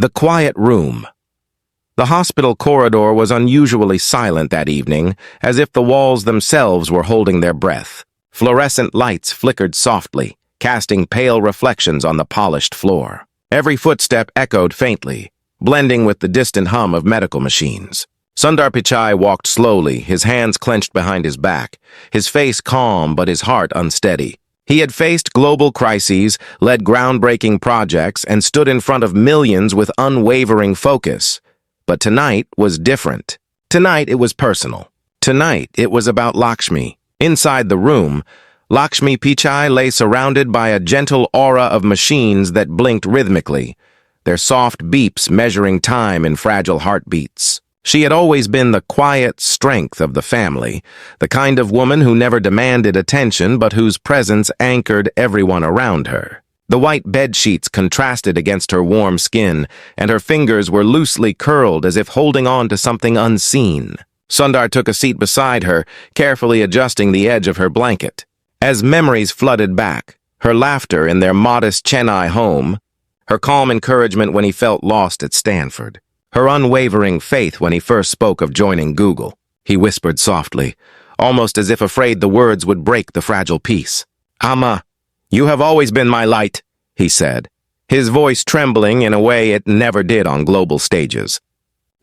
The quiet room. The hospital corridor was unusually silent that evening, as if the walls themselves were holding their breath. Fluorescent lights flickered softly, casting pale reflections on the polished floor. Every footstep echoed faintly, blending with the distant hum of medical machines. Sundar Pichai walked slowly, his hands clenched behind his back, his face calm but his heart unsteady. He had faced global crises, led groundbreaking projects, and stood in front of millions with unwavering focus. But tonight was different. Tonight it was personal. Tonight it was about Lakshmi. Inside the room, Lakshmi Pichai lay surrounded by a gentle aura of machines that blinked rhythmically, their soft beeps measuring time in fragile heartbeats. She had always been the quiet strength of the family, the kind of woman who never demanded attention but whose presence anchored everyone around her. The white bedsheets contrasted against her warm skin, and her fingers were loosely curled as if holding on to something unseen. Sundar took a seat beside her, carefully adjusting the edge of her blanket. As memories flooded back, her laughter in their modest Chennai home, her calm encouragement when he felt lost at Stanford, her unwavering faith when he first spoke of joining Google. He whispered softly, almost as if afraid the words would break the fragile peace. "Amma, you have always been my light," he said, his voice trembling in a way it never did on global stages.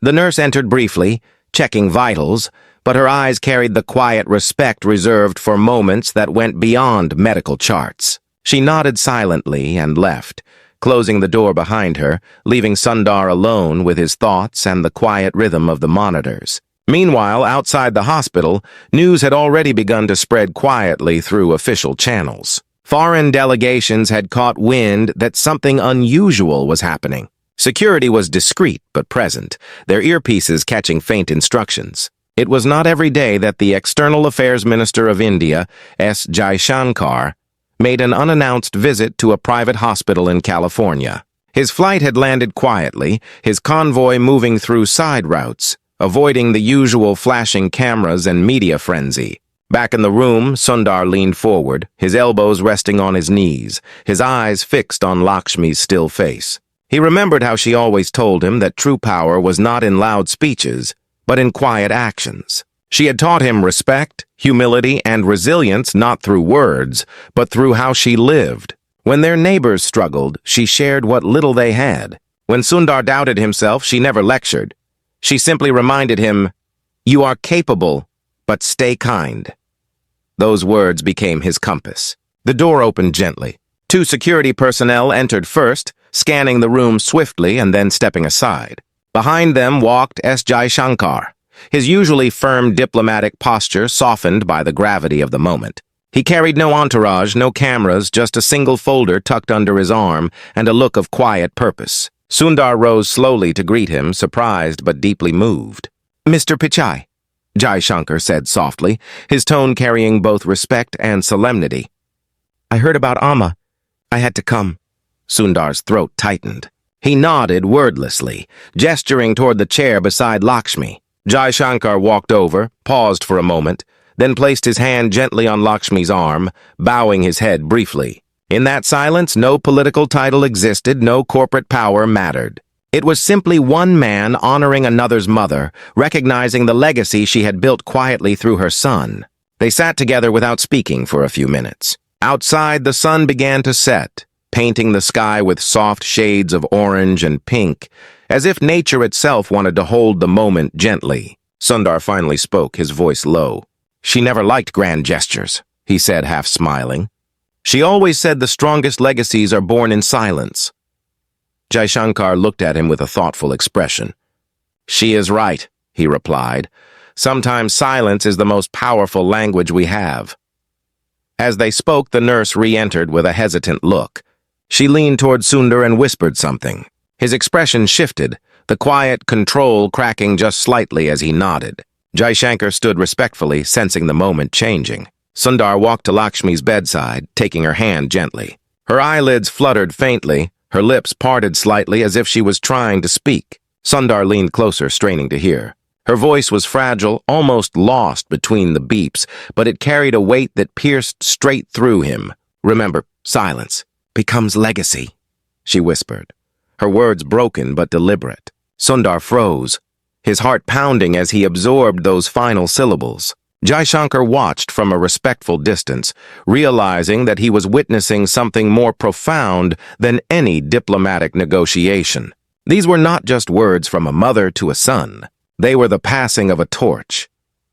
The nurse entered briefly, checking vitals, but her eyes carried the quiet respect reserved for moments that went beyond medical charts. She nodded silently and left, closing the door behind her, leaving Sundar alone with his thoughts and the quiet rhythm of the monitors. Meanwhile, outside the hospital, news had already begun to spread quietly through official channels. Foreign delegations had caught wind that something unusual was happening. Security was discreet but present, their earpieces catching faint instructions. It was not every day that the External Affairs Minister of India, Jaishankar, made an unannounced visit to a private hospital in California. His flight had landed quietly, his convoy moving through side routes, avoiding the usual flashing cameras and media frenzy. Back in the room, Sundar leaned forward, his elbows resting on his knees, his eyes fixed on Lakshmi's still face. He remembered how she always told him that true power was not in loud speeches, but in quiet actions. She had taught him respect, humility, and resilience not through words, but through how she lived. When their neighbors struggled, she shared what little they had. When Sundar doubted himself, she never lectured. She simply reminded him, "You are capable, but stay kind." Those words became his compass. The door opened gently. 2 security personnel entered first, scanning the room swiftly and then stepping aside. Behind them walked Jaishankar, his usually firm diplomatic posture softened by the gravity of the moment. He carried no entourage, no cameras, just a single folder tucked under his arm and a look of quiet purpose. Sundar rose slowly to greet him, surprised but deeply moved. "Mr. Pichai," Jaishankar said softly, his tone carrying both respect and solemnity. "I heard about Amma. I had to come." Sundar's throat tightened. He nodded wordlessly, gesturing toward the chair beside Lakshmi. Jaishankar walked over, paused for a moment, then placed his hand gently on Lakshmi's arm, bowing his head briefly. In that silence, no political title existed, no corporate power mattered. It was simply one man honoring another's mother, recognizing the legacy she had built quietly through her son. They sat together without speaking for a few minutes. Outside, the sun began to set, painting the sky with soft shades of orange and pink, as if nature itself wanted to hold the moment gently. Sundar finally spoke, his voice low. "She never liked grand gestures," he said, half smiling. "She always said the strongest legacies are born in silence." Jaishankar looked at him with a thoughtful expression. "She is right," he replied. "Sometimes silence is the most powerful language we have." As they spoke, the nurse re-entered with a hesitant look. She leaned toward Sundar and whispered something. His expression shifted, the quiet control cracking just slightly as he nodded. Jaishankar stood respectfully, sensing the moment changing. Sundar walked to Lakshmi's bedside, taking her hand gently. Her eyelids fluttered faintly, her lips parted slightly as if she was trying to speak. Sundar leaned closer, straining to hear. Her voice was fragile, almost lost between the beeps, but it carried a weight that pierced straight through him. "Remember, silence becomes legacy," she whispered. her words broken but deliberate. Sundar froze, his heart pounding as he absorbed those final syllables. Jaishankar watched from a respectful distance, realizing that he was witnessing something more profound than any diplomatic negotiation. These were not just words from a mother to a son. They were the passing of a torch,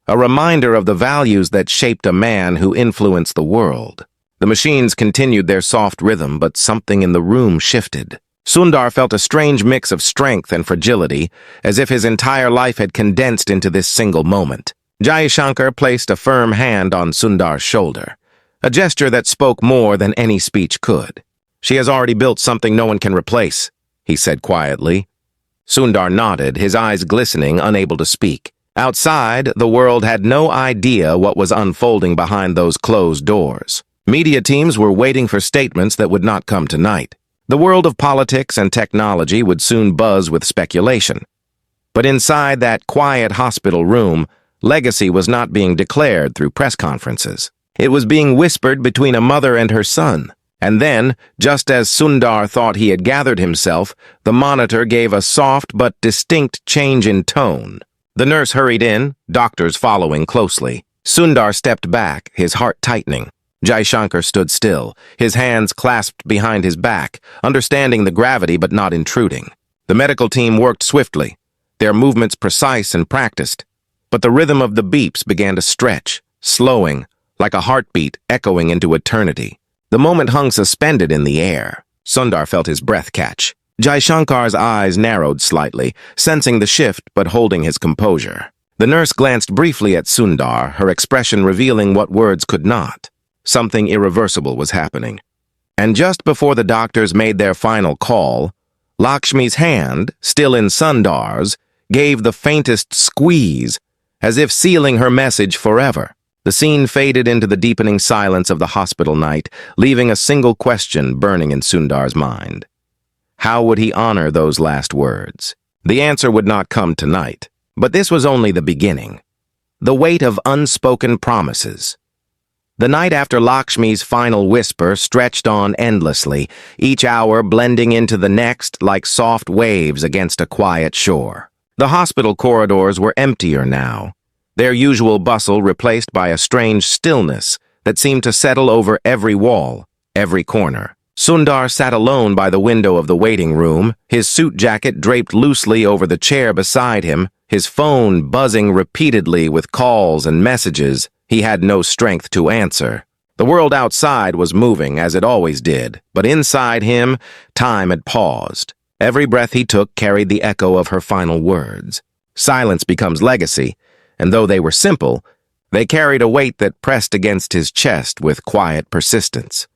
a reminder of the values that shaped a man who influenced the world. The machines continued their soft rhythm, but something in the room shifted. Sundar felt a strange mix of strength and fragility, as if his entire life had condensed into this single moment. Jaishankar placed a firm hand on Sundar's shoulder, a gesture that spoke more than any speech could. "She has already built something no one can replace," he said quietly. Sundar nodded, his eyes glistening, unable to speak. Outside, the world had no idea what was unfolding behind those closed doors. Media teams were waiting for statements that would not come tonight. The world of politics and technology would soon buzz with speculation. But inside that quiet hospital room, legacy was not being declared through press conferences. It was being whispered between a mother and her son. And then, just as Sundar thought he had gathered himself, the monitor gave a soft but distinct change in tone. The nurse hurried in, doctors following closely. Sundar stepped back, his heart tightening. Jaishankar stood still, his hands clasped behind his back, understanding the gravity but not intruding. The medical team worked swiftly, their movements precise and practiced. But the rhythm of the beeps began to stretch, slowing, like a heartbeat echoing into eternity. The moment hung suspended in the air. Sundar felt his breath catch. Jaishankar's eyes narrowed slightly, sensing the shift but holding his composure. The nurse glanced briefly at Sundar, her expression revealing what words could not. Something irreversible was happening. And just before the doctors made their final call, Lakshmi's hand, still in Sundar's, gave the faintest squeeze, as if sealing her message forever. The scene faded into the deepening silence of the hospital night, leaving a single question burning in Sundar's mind. How would he honor those last words? The answer would not come tonight, but this was only the beginning. The weight of unspoken promises. The night after Lakshmi's final whisper stretched on endlessly, each hour blending into the next like soft waves against a quiet shore. The hospital corridors were emptier now, their usual bustle replaced by a strange stillness that seemed to settle over every wall, every corner. Sundar sat alone by the window of the waiting room, his suit jacket draped loosely over the chair beside him, his phone buzzing repeatedly with calls and messages he had no strength to answer. The world outside was moving as it always did, but inside him, time had paused. Every breath he took carried the echo of her final words. Silence becomes legacy, and though they were simple, they carried a weight that pressed against his chest with quiet persistence.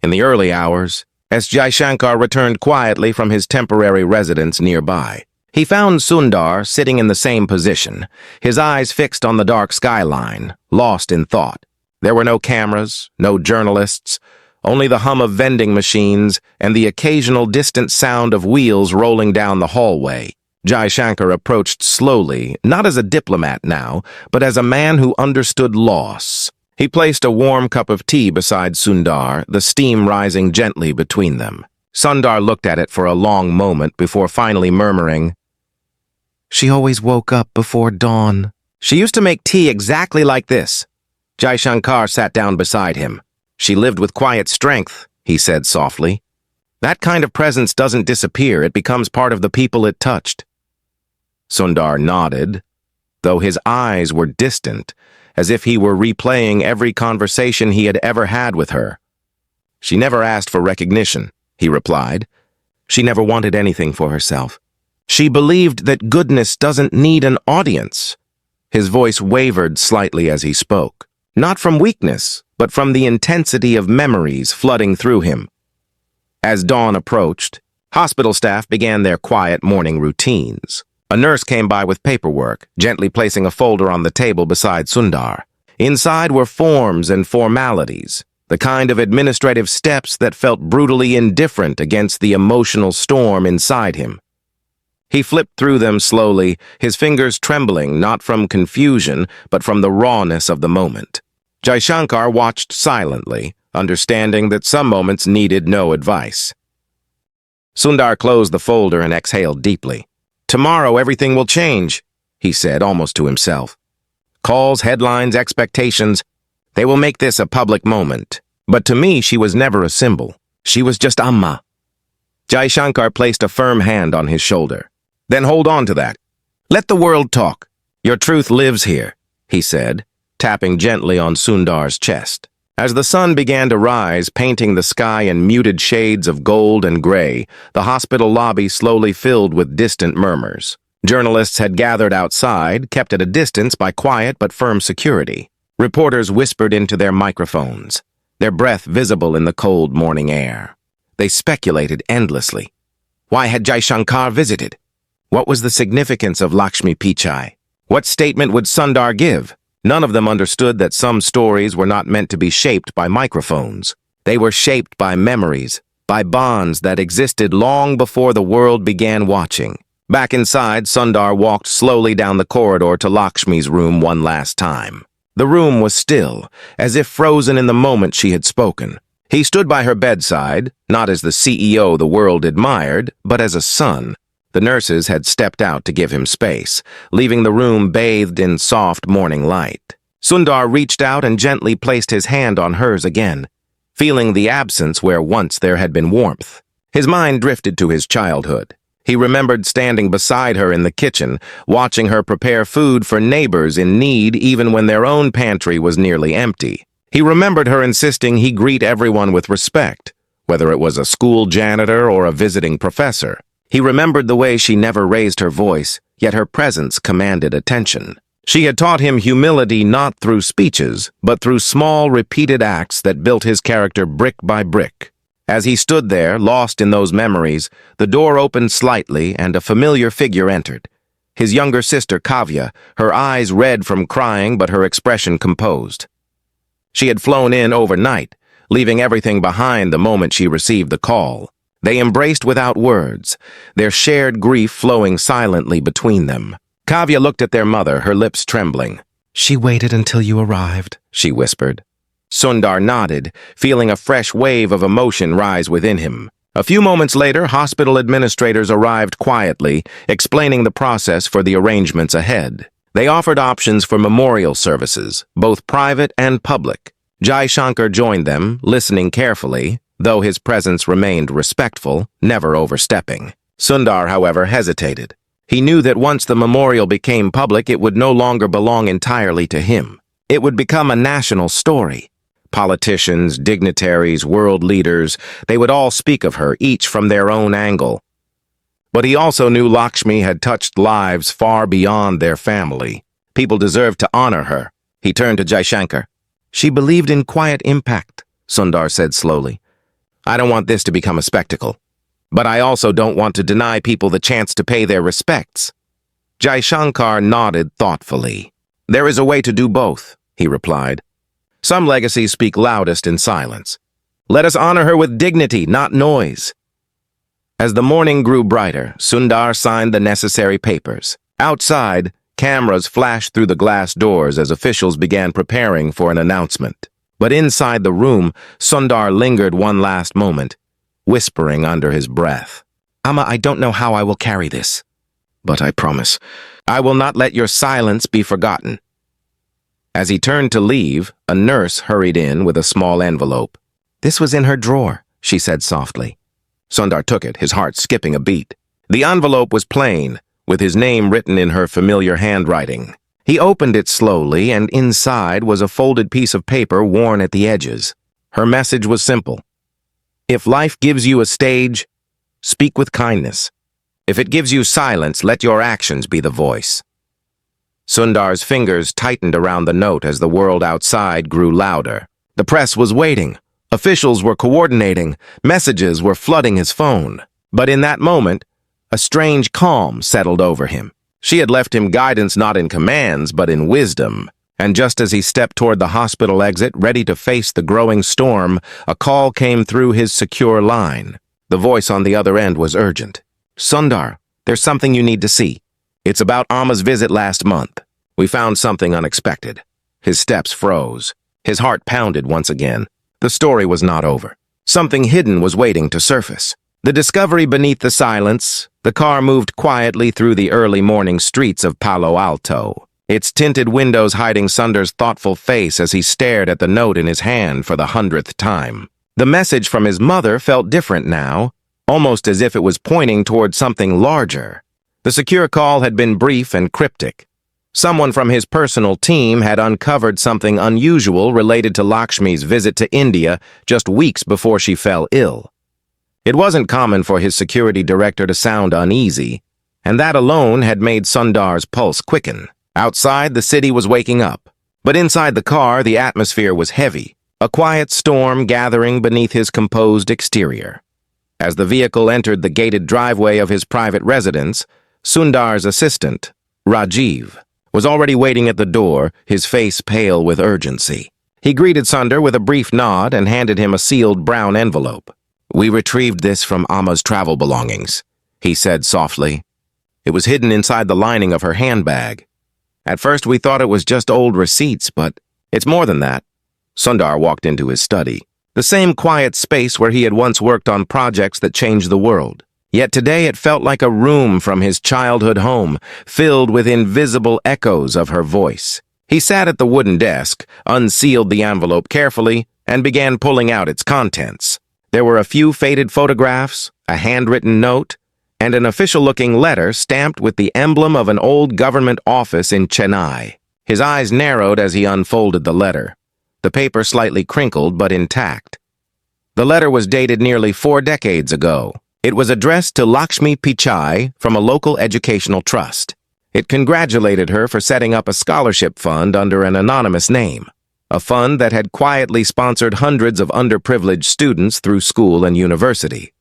In the early hours, as Jaishankar returned quietly from his temporary residence nearby, he found Sundar sitting in the same position, his eyes fixed on the dark skyline, lost in thought. There were no cameras, no journalists, only the hum of vending machines and the occasional distant sound of wheels rolling down the hallway. Jaishankar approached slowly, not as a diplomat now, but as a man who understood loss. He placed a warm cup of tea beside Sundar, the steam rising gently between them. Sundar looked at it for a long moment before finally murmuring, "She always woke up before dawn. She used to make tea exactly like this." Jaishankar sat down beside him. "She lived with quiet strength," he said softly. "That kind of presence doesn't disappear, it becomes part of the people it touched." Sundar nodded, though his eyes were distant, as if he were replaying every conversation he had ever had with her. "She never asked for recognition," he replied. "She never wanted anything for herself. She believed that goodness doesn't need an audience." His voice wavered slightly as he spoke, not from weakness, but from the intensity of memories flooding through him. As dawn approached, hospital staff began their quiet morning routines. A nurse came by with paperwork, gently placing a folder on the table beside Sundar. Inside were forms and formalities, the kind of administrative steps that felt brutally indifferent against the emotional storm inside him. He flipped through them slowly, his fingers trembling not from confusion, but from the rawness of the moment. Jaishankar watched silently, understanding that some moments needed no advice. Sundar closed the folder and exhaled deeply. Tomorrow everything will change, he said almost to himself. Calls, headlines, expectations, they will make this a public moment. But to me, she was never a symbol. She was just Amma. Jaishankar placed a firm hand on his shoulder. Then hold on to that. Let the world talk. Your truth lives here, he said, tapping gently on Sundar's chest. As the sun began to rise, painting the sky in muted shades of gold and gray, the hospital lobby slowly filled with distant murmurs. Journalists had gathered outside, kept at a distance by quiet but firm security. Reporters whispered into their microphones, their breath visible in the cold morning air. They speculated endlessly. Why had Jaishankar visited? What was the significance of Lakshmi Pichai? What statement would Sundar give? None of them understood that some stories were not meant to be shaped by microphones. They were shaped by memories, by bonds that existed long before the world began watching. Back inside, Sundar walked slowly down the corridor to Lakshmi's room one last time. The room was still, as if frozen in the moment she had spoken. He stood by her bedside, not as the CEO the world admired, but as a son. The nurses had stepped out to give him space, leaving the room bathed in soft morning light. Sundar reached out and gently placed his hand on hers again, feeling the absence where once there had been warmth. His mind drifted to his childhood. He remembered standing beside her in the kitchen, watching her prepare food for neighbors in need even when their own pantry was nearly empty. He remembered her insisting he greet everyone with respect, whether it was a school janitor or a visiting professor. He remembered the way she never raised her voice, yet her presence commanded attention. She had taught him humility not through speeches, but through small, repeated acts that built his character brick by brick. As he stood there, lost in those memories, the door opened slightly and a familiar figure entered. His younger sister, Kavya, her eyes red from crying but her expression composed. She had flown in overnight, leaving everything behind the moment she received the call. They embraced without words, their shared grief flowing silently between them. Kavya looked at their mother, her lips trembling. "She waited until you arrived," she whispered. Sundar nodded, feeling a fresh wave of emotion rise within him. A few moments later, hospital administrators arrived quietly, explaining the process for the arrangements ahead. They offered options for memorial services, both private and public. Jaishankar joined them, listening carefully, though his presence remained respectful, never overstepping. Sundar, however, hesitated. He knew that once the memorial became public, it would no longer belong entirely to him. It would become a national story. Politicians, dignitaries, world leaders, they would all speak of her, each from their own angle. But he also knew Lakshmi had touched lives far beyond their family. People deserved to honor her. He turned to Jaishankar. "She believed in quiet impact," Sundar said slowly. "I don't want this to become a spectacle. But I also don't want to deny people the chance to pay their respects." Jaishankar nodded thoughtfully. "There is a way to do both," he replied. "Some legacies speak loudest in silence. Let us honor her with dignity, not noise." As the morning grew brighter, Sundar signed the necessary papers. Outside, cameras flashed through the glass doors as officials began preparing for an announcement. But inside the room, Sundar lingered one last moment, whispering under his breath, "Amma, I don't know how I will carry this, but I promise, I will not let your silence be forgotten." As he turned to leave, a nurse hurried in with a small envelope. "This was in her drawer," she said softly. Sundar took it, his heart skipping a beat. The envelope was plain, with his name written in her familiar handwriting. He opened it slowly, and inside was a folded piece of paper worn at the edges. Her message was simple. "If life gives you a stage, speak with kindness. If it gives you silence, let your actions be the voice." Sundar's fingers tightened around the note as the world outside grew louder. The press was waiting. Officials were coordinating. Messages were flooding his phone. But in that moment, a strange calm settled over him. She had left him guidance not in commands, but in wisdom. And just as he stepped toward the hospital exit, ready to face the growing storm, a call came through his secure line. The voice on the other end was urgent. "Sundar, there's something you need to see. It's about Amma's visit last month. We found something unexpected." His steps froze. His heart pounded once again. The story was not over. Something hidden was waiting to surface. The discovery beneath the silence, the car moved quietly through the early morning streets of Palo Alto, its tinted windows hiding Sundar's thoughtful face as he stared at the note in his hand for the 100th time. The message from his mother felt different now, almost as if it was pointing toward something larger. The secure call had been brief and cryptic. Someone from his personal team had uncovered something unusual related to Lakshmi's visit to India just weeks before she fell ill. It wasn't common for his security director to sound uneasy, and that alone had made Sundar's pulse quicken. Outside, the city was waking up, but inside the car, the atmosphere was heavy, a quiet storm gathering beneath his composed exterior. As the vehicle entered the gated driveway of his private residence, Sundar's assistant, Rajiv, was already waiting at the door, his face pale with urgency. He greeted Sundar with a brief nod and handed him a sealed brown envelope. "We retrieved this from Amma's travel belongings," he said softly. It was hidden inside the lining of her handbag. "At first we thought it was just old receipts, but it's more than that." Sundar walked into his study, the same quiet space where he had once worked on projects that changed the world. Yet today it felt like a room from his childhood home, filled with invisible echoes of her voice. He sat at the wooden desk, unsealed the envelope carefully, and began pulling out its contents. There were a few faded photographs, a handwritten note, and an official-looking letter stamped with the emblem of an old government office in Chennai. His eyes narrowed as he unfolded the letter, the paper slightly crinkled but intact. The letter was dated nearly 4 decades ago. It was addressed to Lakshmi Pichai from a local educational trust. It congratulated her for setting up a scholarship fund under an anonymous name, a fund that had quietly sponsored hundreds of underprivileged students through school and university.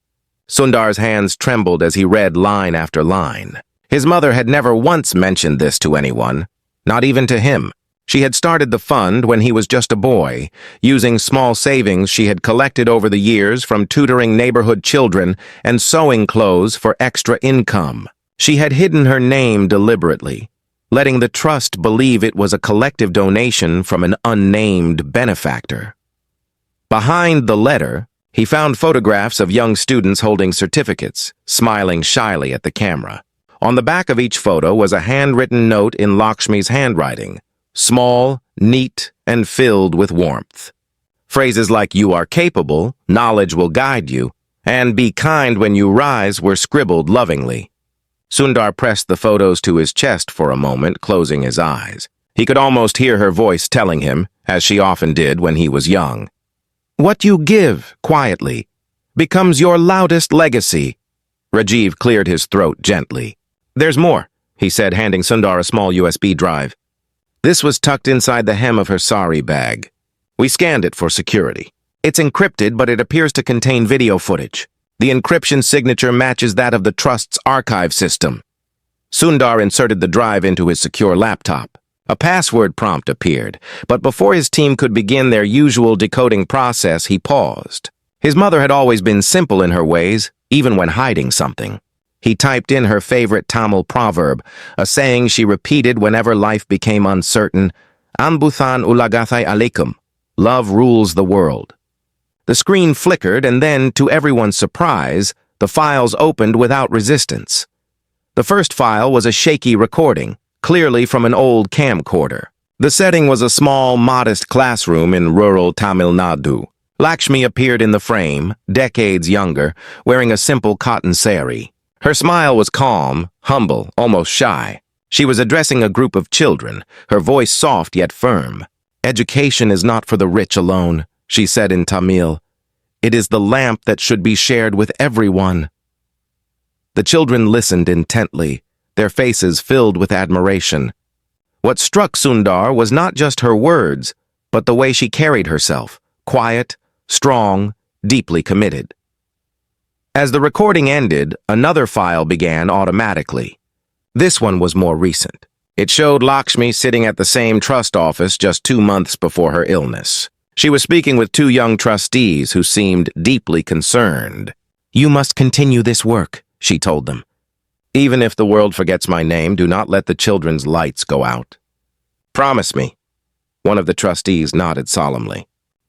Sundar's hands trembled as he read line after line. His mother had never once mentioned this to anyone, not even to him. She had started the fund when he was just a boy, using small savings she had collected over the years from tutoring neighborhood children and sewing clothes for extra income. She had hidden her name deliberately, letting the trust believe it was a collective donation from an unnamed benefactor. Behind the letter, he found photographs of young students holding certificates, smiling shyly at the camera. On the back of each photo was a handwritten note in Lakshmi's handwriting, small, neat, and filled with warmth. Phrases like "you are capable," "knowledge will guide you," and "be kind when you rise" were scribbled lovingly. Sundar pressed the photos to his chest for a moment, closing his eyes. He could almost hear her voice telling him, as she often did when he was young, "What you give, quietly, becomes your loudest legacy." Rajiv cleared his throat gently. "There's more," he said, handing Sundar a small USB drive. This was tucked inside the hem of her sari bag. "We scanned it for security. It's encrypted, but it appears to contain video footage. The encryption signature matches that of the Trust's archive system." Sundar inserted the drive into his secure laptop. A password prompt appeared, but before his team could begin their usual decoding process, he paused. His mother had always been simple in her ways, even when hiding something. He typed in her favorite Tamil proverb, a saying she repeated whenever life became uncertain, "Ambuthan ulagathai alaikum," love rules the world. The screen flickered, and then, to everyone's surprise, the files opened without resistance. The first file was a shaky recording, clearly from an old camcorder. The setting was a small, modest classroom in rural Tamil Nadu. Lakshmi appeared in the frame, decades younger, wearing a simple cotton sari. Her smile was calm, humble, almost shy. She was addressing a group of children, her voice soft yet firm. "Education is not for the rich alone," she said in Tamil. "It is the lamp that should be shared with everyone." The children listened intently, their faces filled with admiration. What struck Sundar was not just her words, but the way she carried herself, quiet, strong, deeply committed. As the recording ended, another file began automatically. This one was more recent. It showed Lakshmi sitting at the same trust office just 2 months before her illness. She was speaking with 2 young trustees who seemed deeply concerned. "You must continue this work," she told them. "Even if the world forgets my name, do not let the children's lights go out. Promise me." One of the trustees nodded solemnly.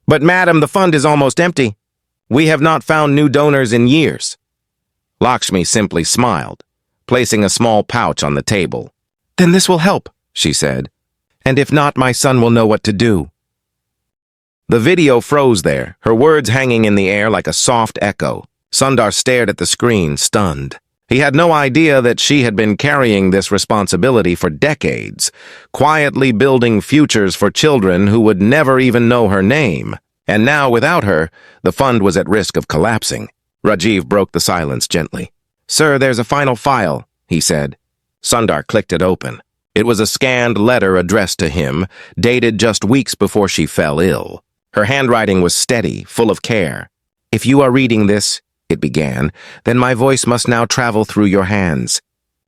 "But madam, the fund is almost empty. We have not found new donors in years." Lakshmi simply smiled, placing a small pouch on the table. "Then this will help," she said. "And if not, my son will know what to do." The video froze there, her words hanging in the air like a soft echo. Sundar stared at the screen, stunned. He had no idea that she had been carrying this responsibility for decades, quietly building futures for children who would never even know her name. And now, without her, the fund was at risk of collapsing. Rajiv broke the silence gently. "Sir, there's a final file," he said. Sundar clicked it open. It was a scanned letter addressed to him, dated just weeks before she fell ill. Her handwriting was steady, full of care. "If you are reading this," it began, "then my voice must now travel through your hands.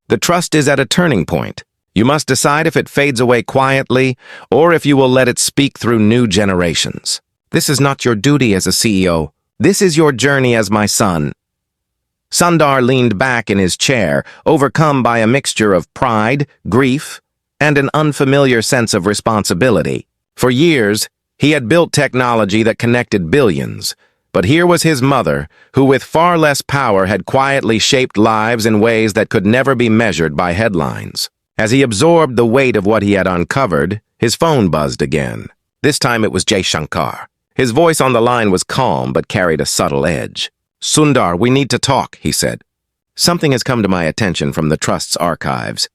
The trust is at a turning point. You must decide if it fades away quietly or if you will let it speak through new generations. This is not your duty as a CEO. This is your journey as my son." Sundar leaned back in his chair, overcome by a mixture of pride, grief, and an unfamiliar sense of responsibility. For years, he had built technology that connected billions, but here was his mother, who with far less power had quietly shaped lives in ways that could never be measured by headlines. As he absorbed the weight of what he had uncovered, his phone buzzed again. This time it was Jaishankar. His voice on the line was calm but carried a subtle edge. "Sundar, we need to talk," he said. "Something has come to my attention from the Trust's archives.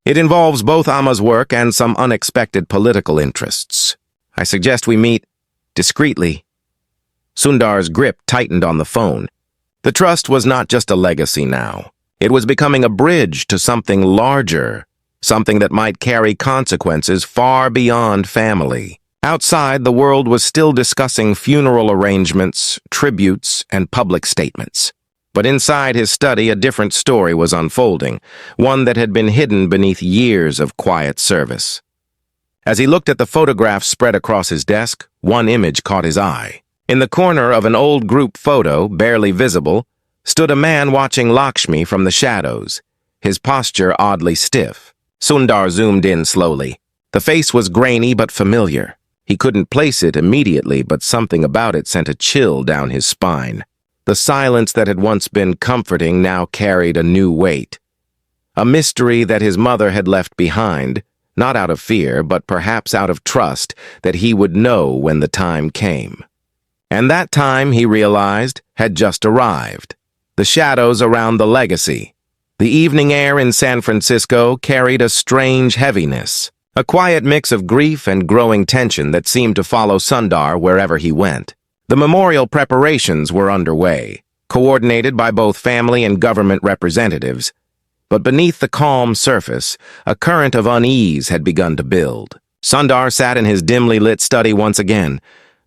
It involves both Amma's work and some unexpected political interests. I suggest we meet discreetly." Sundar's grip tightened on the phone. The Trust was not just a legacy now. It was becoming a bridge to something larger, something that might carry consequences far beyond family. Outside, the world was still discussing funeral arrangements, tributes, and public statements. But inside his study, a different story was unfolding, one that had been hidden beneath years of quiet service. As he looked at the photographs spread across his desk, one image caught his eye. In the corner of an old group photo, barely visible, stood a man watching Lakshmi from the shadows, his posture oddly stiff. Sundar zoomed in slowly. The face was grainy but familiar. He couldn't place it immediately, but something about it sent a chill down his spine. The silence that had once been comforting now carried a new weight. A mystery that his mother had left behind, not out of fear, but perhaps out of trust that he would know when the time came. And that time, he realized, had just arrived. The shadows around the legacy. The evening air in San Francisco carried a strange heaviness, a quiet mix of grief and growing tension that seemed to follow Sundar wherever he went. The memorial preparations were underway, coordinated by both family and government representatives. But beneath the calm surface, a current of unease had begun to build. Sundar sat in his dimly lit study once again,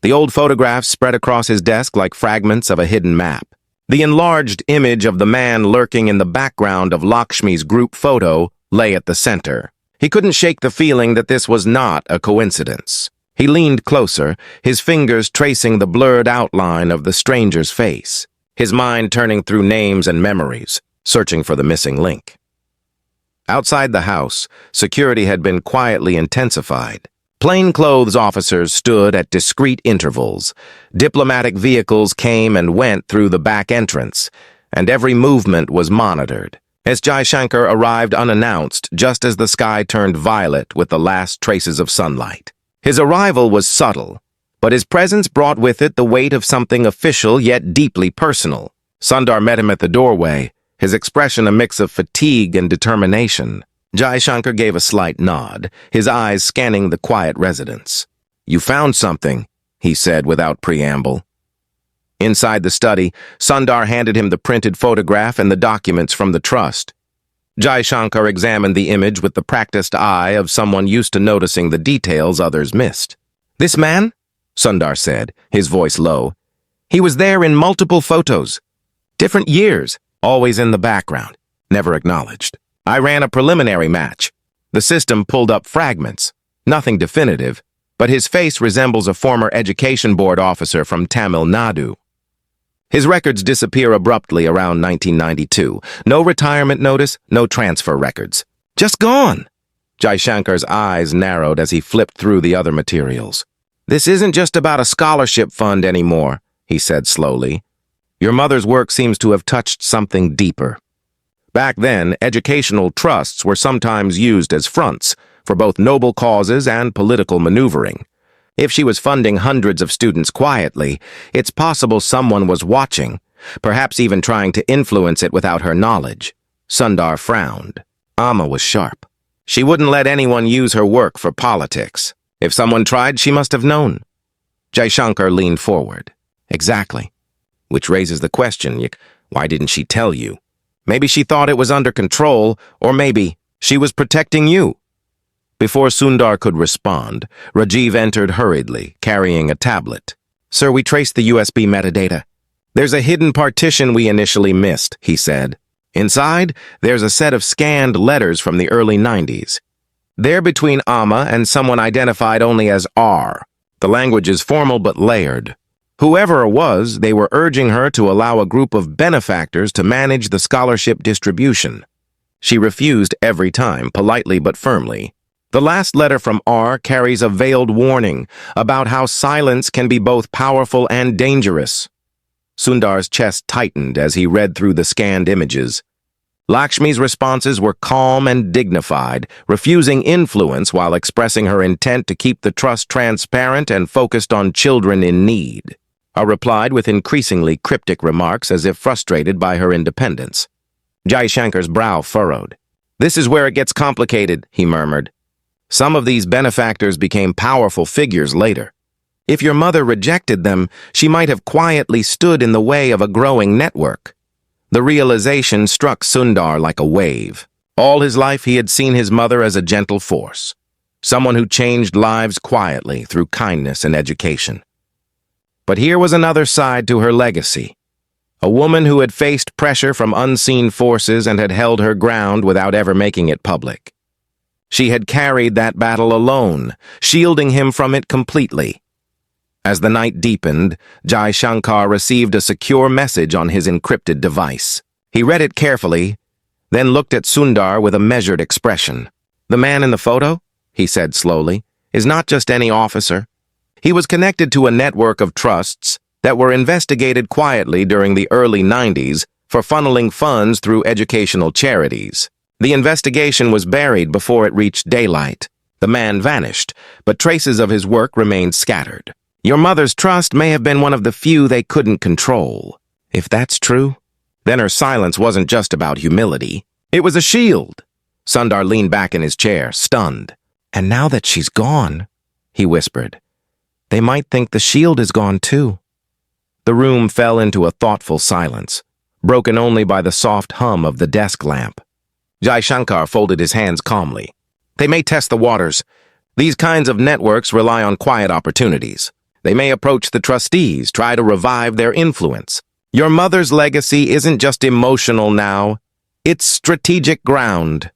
the old photographs spread across his desk like fragments of a hidden map. The enlarged image of the man lurking in the background of Lakshmi's group photo lay at the center. He couldn't shake the feeling that this was not a coincidence. He leaned closer, his fingers tracing the blurred outline of the stranger's face, his mind turning through names and memories, searching for the missing link. Outside the house, security had been quietly intensified. Plainclothes officers stood at discreet intervals. Diplomatic vehicles came and went through the back entrance, and every movement was monitored. As Jaishankar arrived unannounced, just as the sky turned violet with the last traces of sunlight. His arrival was subtle, but his presence brought with it the weight of something official yet deeply personal. Sundar met him at the doorway, his expression a mix of fatigue and determination. Jaishankar gave a slight nod, his eyes scanning the quiet residence. "You found something," he said without preamble. Inside the study, Sundar handed him the printed photograph and the documents from the trust. Jaishankar examined the image with the practiced eye of someone used to noticing the details others missed. "This man?" Sundar said, his voice low. "He was there in multiple photos. Different years, always in the background, never acknowledged. I ran a preliminary match. The system pulled up fragments, nothing definitive, but his face resembles a former education board officer from Tamil Nadu. His records disappear abruptly around 1992. No retirement notice, no transfer records. Just gone." Jaishankar's eyes narrowed as he flipped through the other materials. "This isn't just about a scholarship fund anymore," he said slowly. Your mother's work seems to have touched something deeper. Back then, educational trusts were sometimes used as fronts for both noble causes and political maneuvering. If she was funding hundreds of students quietly, it's possible someone was watching, perhaps even trying to influence it without her knowledge. Sundar frowned. Amma was sharp. She wouldn't let anyone use her work for politics. If someone tried, she must have known. Jaishankar leaned forward. Exactly. Which raises the question, why didn't she tell you? Maybe she thought it was under control, or maybe she was protecting you. Before Sundar could respond, Rajiv entered hurriedly, carrying a tablet. Sir, we traced the USB metadata. There's a hidden partition we initially missed, he said. Inside, there's a set of scanned letters from the early 90s. They're between Amma and someone identified only as R. The language is formal but layered. Whoever it was, they were urging her to allow a group of benefactors to manage the scholarship distribution. She refused every time, politely but firmly. The last letter from R carries a veiled warning about how silence can be both powerful and dangerous. Sundar's chest tightened as he read through the scanned images. Lakshmi's responses were calm and dignified, refusing influence while expressing her intent to keep the trust transparent and focused on children in need. I replied with increasingly cryptic remarks as if frustrated by her independence. Jaishankar's brow furrowed. This is where it gets complicated, he murmured. Some of these benefactors became powerful figures later. If your mother rejected them, she might have quietly stood in the way of a growing network. The realization struck Sundar like a wave. All his life he had seen his mother as a gentle force, someone who changed lives quietly through kindness and education. But here was another side to her legacy. A woman who had faced pressure from unseen forces and had held her ground without ever making it public. She had carried that battle alone, shielding him from it completely. As the night deepened, Jaishankar received a secure message on his encrypted device. He read it carefully, then looked at Sundar with a measured expression. The man in the photo, he said slowly, is not just any officer. He was connected to a network of trusts that were investigated quietly during the early 90s for funneling funds through educational charities. The investigation was buried before it reached daylight. The man vanished, but traces of his work remained scattered. Your mother's trust may have been one of the few they couldn't control. If that's true, then her silence wasn't just about humility. It was a shield. Sundar leaned back in his chair, stunned. And now that she's gone, he whispered, they might think the shield is gone too. The room fell into a thoughtful silence, broken only by the soft hum of the desk lamp. Jaishankar folded his hands calmly. They may test the waters. These kinds of networks rely on quiet opportunities. They may approach the trustees, try to revive their influence. Your mother's legacy isn't just emotional now. It's strategic ground.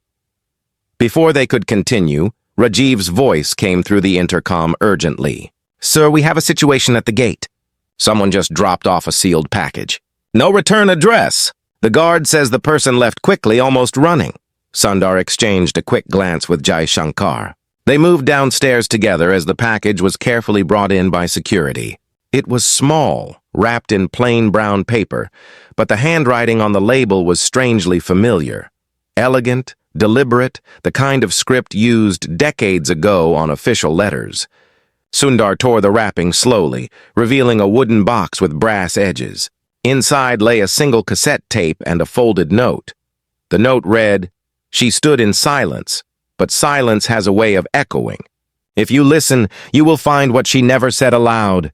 Before they could continue, Rajiv's voice came through the intercom urgently. Sir, we have a situation at the gate. Someone just dropped off a sealed package. No return address. The guard says the person left quickly, almost running. Sundar exchanged a quick glance with Jaishankar. They moved downstairs together as the package was carefully brought in by security. It was small, wrapped in plain brown paper, but the handwriting on the label was strangely familiar. Elegant, deliberate, the kind of script used decades ago on official letters. Sundar tore the wrapping slowly, revealing a wooden box with brass edges. Inside lay a single cassette tape and a folded note. The note read, "She stood in silence, but silence has a way of echoing. If you listen, you will find what she never said aloud."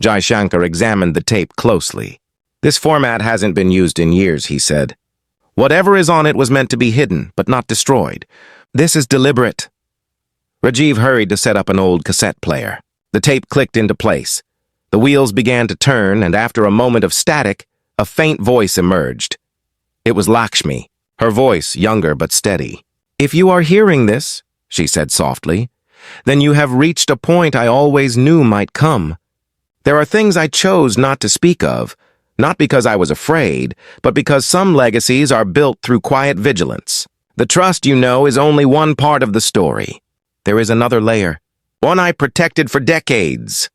Jaishankar examined the tape closely. This format hasn't been used in years, he said. Whatever is on it was meant to be hidden, but not destroyed. This is deliberate. Rajiv hurried to set up an old cassette player. The tape clicked into place. The wheels began to turn, and after a moment of static, a faint voice emerged. It was Lakshmi, her voice younger but steady. "If you are hearing this," she said softly, "then you have reached a point I always knew might come. There are things I chose not to speak of, not because I was afraid, but because some legacies are built through quiet vigilance. The trust, you know, is only one part of the story. There is another layer, one I protected for decades."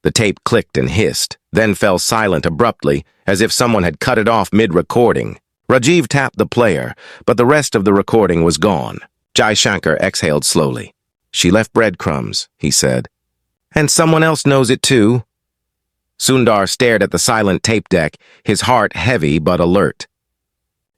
The tape clicked and hissed, then fell silent abruptly, as if someone had cut it off mid-recording. Rajiv tapped the player, but the rest of the recording was gone. Jaishankar exhaled slowly. "She left breadcrumbs," he said. "And someone else knows it too." Sundar stared at the silent tape deck, his heart heavy but alert.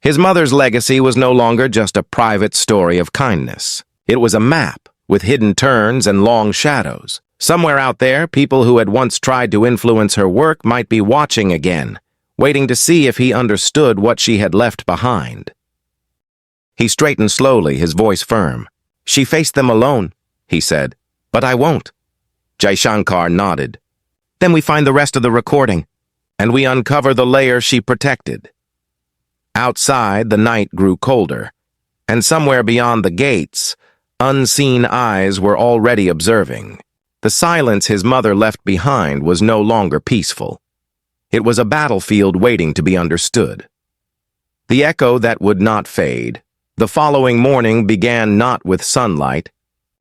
His mother's legacy was no longer just a private story of kindness. It was a map with hidden turns and long shadows. Somewhere out there, people who had once tried to influence her work might be watching again, waiting to see if he understood what she had left behind. He straightened slowly, his voice firm. "She faced them alone," he said. "But I won't." Jaishankar nodded. "Then we find the rest of the recording, and we uncover the layer she protected." Outside, the night grew colder, and somewhere beyond the gates, unseen eyes were already observing. The silence his mother left behind was no longer peaceful. It was a battlefield waiting to be understood. The echo that would not fade. The following morning began not with sunlight,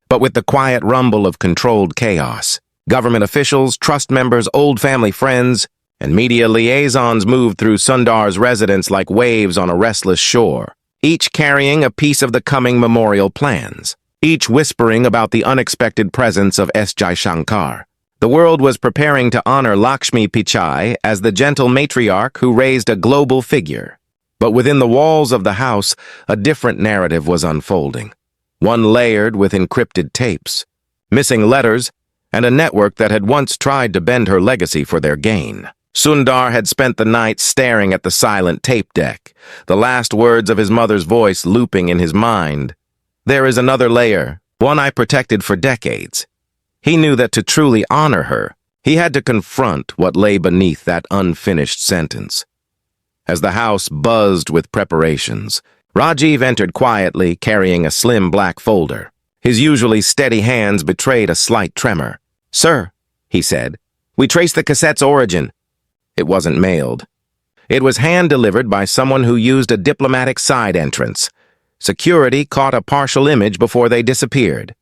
but with the quiet rumble of controlled chaos. Government officials, trust members, old family friends, and media liaisons moved through Sundar's residence like waves on a restless shore, each carrying a piece of the coming memorial plans, each whispering about the unexpected presence of S. Jaishankar. The world was preparing to honor Lakshmi Pichai as the gentle matriarch who raised a global figure. But within the walls of the house, a different narrative was unfolding, one layered with encrypted tapes, missing letters, and a network that had once tried to bend her legacy for their gain. Sundar had spent the night staring at the silent tape deck, the last words of his mother's voice looping in his mind. "There is another layer, one I protected for decades." He knew that to truly honor her, he had to confront what lay beneath that unfinished sentence. As the house buzzed with preparations, Rajiv entered quietly, carrying a slim black folder. His usually steady hands betrayed a slight tremor. "Sir," he said, "we traced the cassette's origin." It wasn't mailed. It was hand-delivered by someone who used a diplomatic side entrance. Security caught a partial image before they disappeared.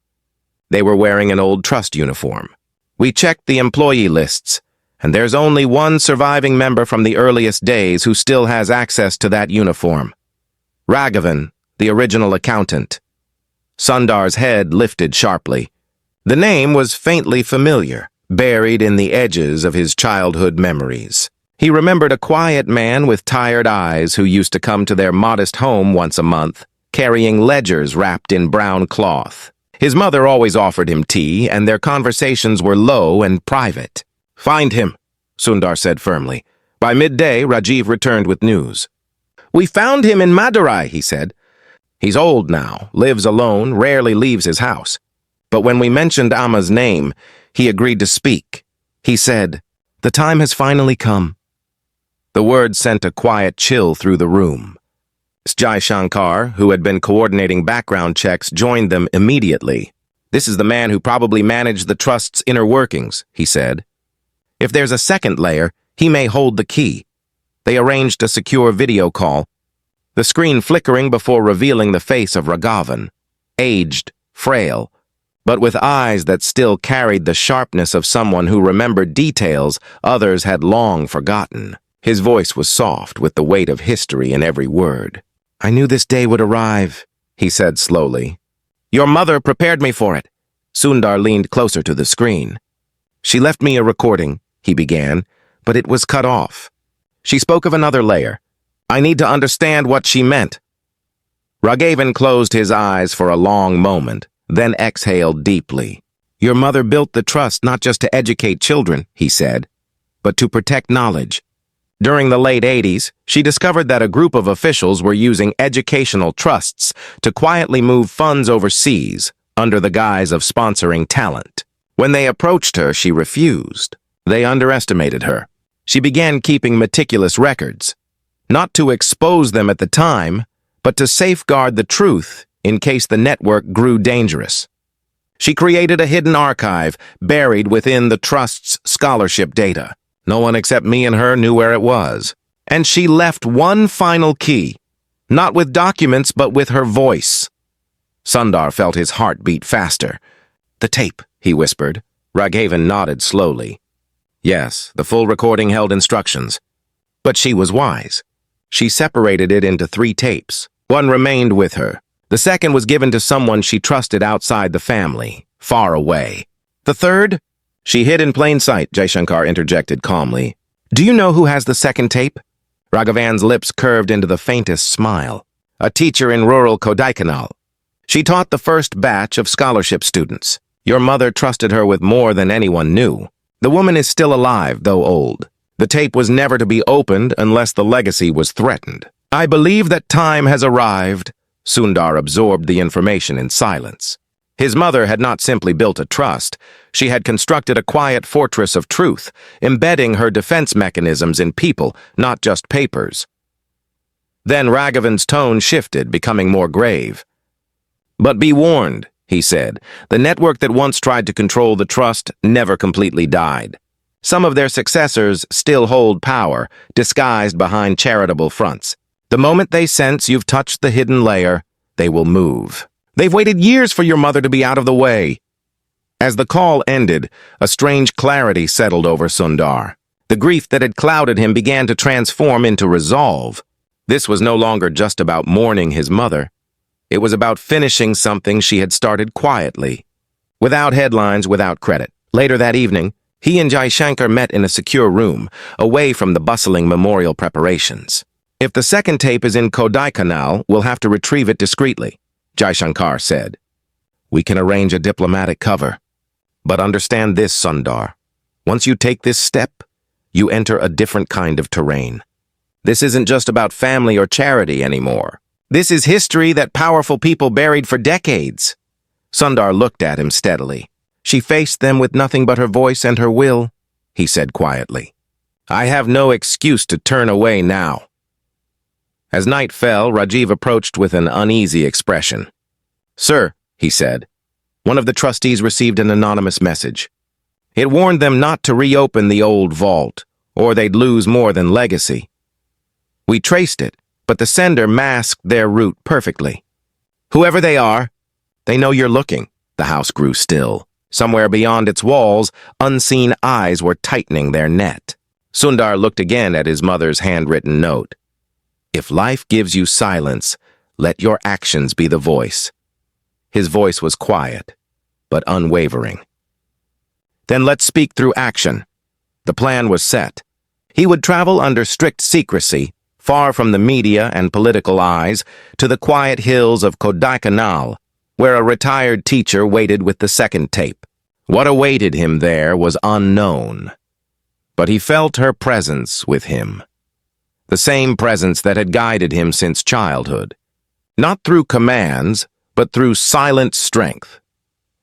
They were wearing an old trust uniform. "We checked the employee lists, and there's only one surviving member from the earliest days who still has access to that uniform. Raghavan, the original accountant." Sundar's head lifted sharply. The name was faintly familiar, buried in the edges of his childhood memories. He remembered a quiet man with tired eyes who used to come to their modest home once a month, carrying ledgers wrapped in brown cloth. His mother always offered him tea, and their conversations were low and private. "Find him," Sundar said firmly. By midday, Rajiv returned with news. "We found him in Madurai," he said. "He's old now, lives alone, rarely leaves his house. But when we mentioned Amma's name, he agreed to speak. He said, 'The time has finally come.'" The words sent a quiet chill through the room. Jaishankar, who had been coordinating background checks, joined them immediately. "This is the man who probably managed the trust's inner workings," he said. "If there's a second layer, he may hold the key." They arranged a secure video call, the screen flickering before revealing the face of Raghavan, aged, frail, but with eyes that still carried the sharpness of someone who remembered details others had long forgotten. His voice was soft with the weight of history in every word. "I knew this day would arrive," he said slowly. "Your mother prepared me for it." Sundar leaned closer to the screen. "She left me a recording," he began, but it was cut off. She spoke of another layer. "I need to understand what she meant." Raghavan closed his eyes for a long moment, then exhaled deeply. "Your mother built the trust not just to educate children," he said, "but to protect knowledge. During the late 80s, she discovered that a group of officials were using educational trusts to quietly move funds overseas under the guise of sponsoring talent. When they approached her, she refused. They underestimated her. She began keeping meticulous records, not to expose them at the time, but to safeguard the truth in case the network grew dangerous. She created a hidden archive buried within the trust's scholarship data. No one except me and her knew where it was. And she left one final key, not with documents, but with her voice. Sundar felt his heart beat faster. "The tape," he whispered. Raghavan nodded slowly. "Yes, the full recording held instructions. But she was wise. She separated it into 3 tapes. One remained with her. The second was given to someone she trusted outside the family, far away. The third? She hid in plain sight, Jaishankar interjected calmly. Do you know who has the second tape? Raghavan's lips curved into the faintest smile. A teacher in rural Kodaikanal. She taught the first batch of scholarship students. Your mother trusted her with more than anyone knew. The woman is still alive, though old. The tape was never to be opened unless the legacy was threatened. I believe that time has arrived. Sundar absorbed the information in silence. His mother had not simply built a trust. She had constructed a quiet fortress of truth, embedding her defense mechanisms in people, not just papers. Then Raghavan's tone shifted, becoming more grave. But be warned, he said. The network that once tried to control the trust never completely died. Some of their successors still hold power, disguised behind charitable fronts. The moment they sense you've touched the hidden layer, they will move. They've waited years for your mother to be out of the way. As the call ended, a strange clarity settled over Sundar. The grief that had clouded him began to transform into resolve. This was no longer just about mourning his mother. It was about finishing something she had started quietly. Without headlines, without credit. Later that evening, he and Jaishankar met in a secure room, away from the bustling memorial preparations. If the second tape is in Kodaikanal, we'll have to retrieve it discreetly, Jaishankar said. We can arrange a diplomatic cover. But understand this, Sundar. Once you take this step, you enter a different kind of terrain. This isn't just about family or charity anymore. This is history that powerful people buried for decades. Sundar looked at him steadily. She faced them with nothing but her voice and her will, he said quietly. I have no excuse to turn away now. As night fell, Rajiv approached with an uneasy expression. Sir, he said, one of the trustees received an anonymous message. It warned them not to reopen the old vault, or they'd lose more than legacy. We traced it, but the sender masked their route perfectly. Whoever they are, they know you're looking. The house grew still. Somewhere beyond its walls, unseen eyes were tightening their net. Sundar looked again at his mother's handwritten note. If life gives you silence, let your actions be the voice. His voice was quiet, but unwavering. Then let's speak through action. The plan was set. He would travel under strict secrecy, far from the media and political eyes, to the quiet hills of Kodaikanal, where a retired teacher waited with the second tape. What awaited him there was unknown. But he felt her presence with him. The same presence that had guided him since childhood. Not through commands, but through silent strength.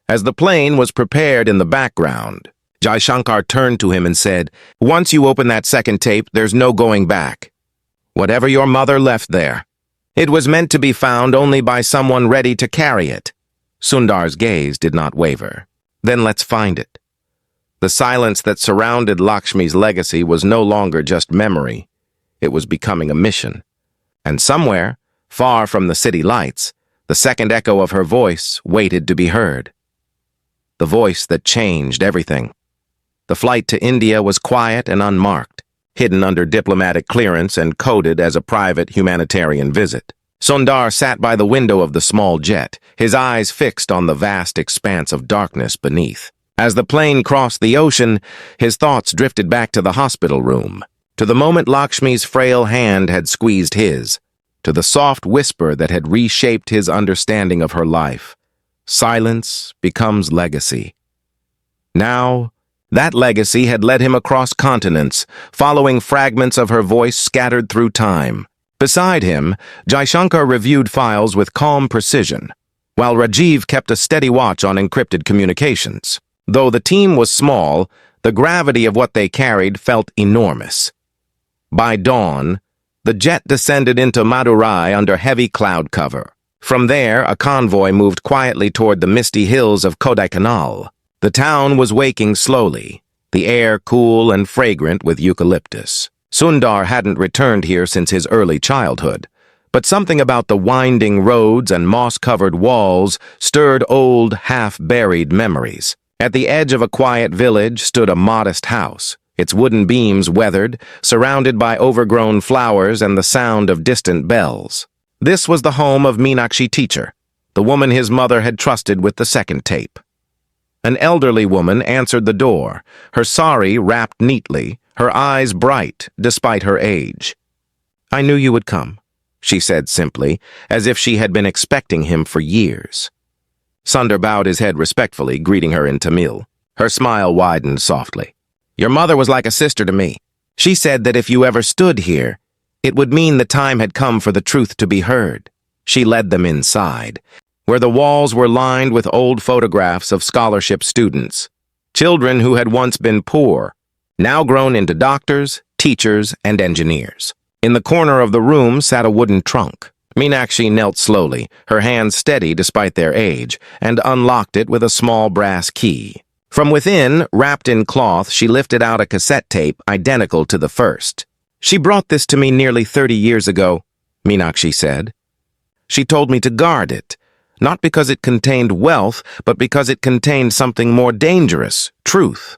As the plane was prepared in the background, Jaishankar turned to him and said, Once you open that second tape, there's no going back. Whatever your mother left there, it was meant to be found only by someone ready to carry it. Sundar's gaze did not waver. Then let's find it. The silence that surrounded Lakshmi's legacy was no longer just memory. It was becoming a mission. And somewhere, far from the city lights, the second echo of her voice waited to be heard. The voice that changed everything. The flight to India was quiet and unmarked, hidden under diplomatic clearance and coded as a private humanitarian visit. Sundar sat by the window of the small jet, his eyes fixed on the vast expanse of darkness beneath. As the plane crossed the ocean, his thoughts drifted back to the hospital room, to the moment Lakshmi's frail hand had squeezed his, to the soft whisper that had reshaped his understanding of her life. Silence becomes legacy. Now, that legacy had led him across continents, following fragments of her voice scattered through time. Beside him, Jaishankar reviewed files with calm precision, while Rajiv kept a steady watch on encrypted communications. Though the team was small, the gravity of what they carried felt enormous. By dawn, the jet descended into Madurai under heavy cloud cover. From there, a convoy moved quietly toward the misty hills of Kodaikanal. The town was waking slowly, the air cool and fragrant with eucalyptus. Sundar hadn't returned here since his early childhood, but something about the winding roads and moss-covered walls stirred old, half-buried memories. At the edge of a quiet village stood a modest house, its wooden beams weathered, surrounded by overgrown flowers and the sound of distant bells. This was the home of Meenakshi teacher, the woman his mother had trusted with the second tape. An elderly woman answered the door, her sari wrapped neatly, her eyes bright despite her age. "I knew you would come," she said simply, as if she had been expecting him for years. Sundar bowed his head respectfully, greeting her in Tamil. Her smile widened softly. "Your mother was like a sister to me. She said that if you ever stood here, it would mean the time had come for the truth to be heard." She led them inside, where the walls were lined with old photographs of scholarship students, children who had once been poor, now grown into doctors, teachers, and engineers. In the corner of the room sat a wooden trunk. Meenakshi knelt slowly, her hands steady despite their age, and unlocked it with a small brass key. From within, wrapped in cloth, she lifted out a cassette tape identical to the first. "She brought this to me nearly 30 years ago," Meenakshi said. "She told me to guard it, not because it contained wealth, but because it contained something more dangerous, truth."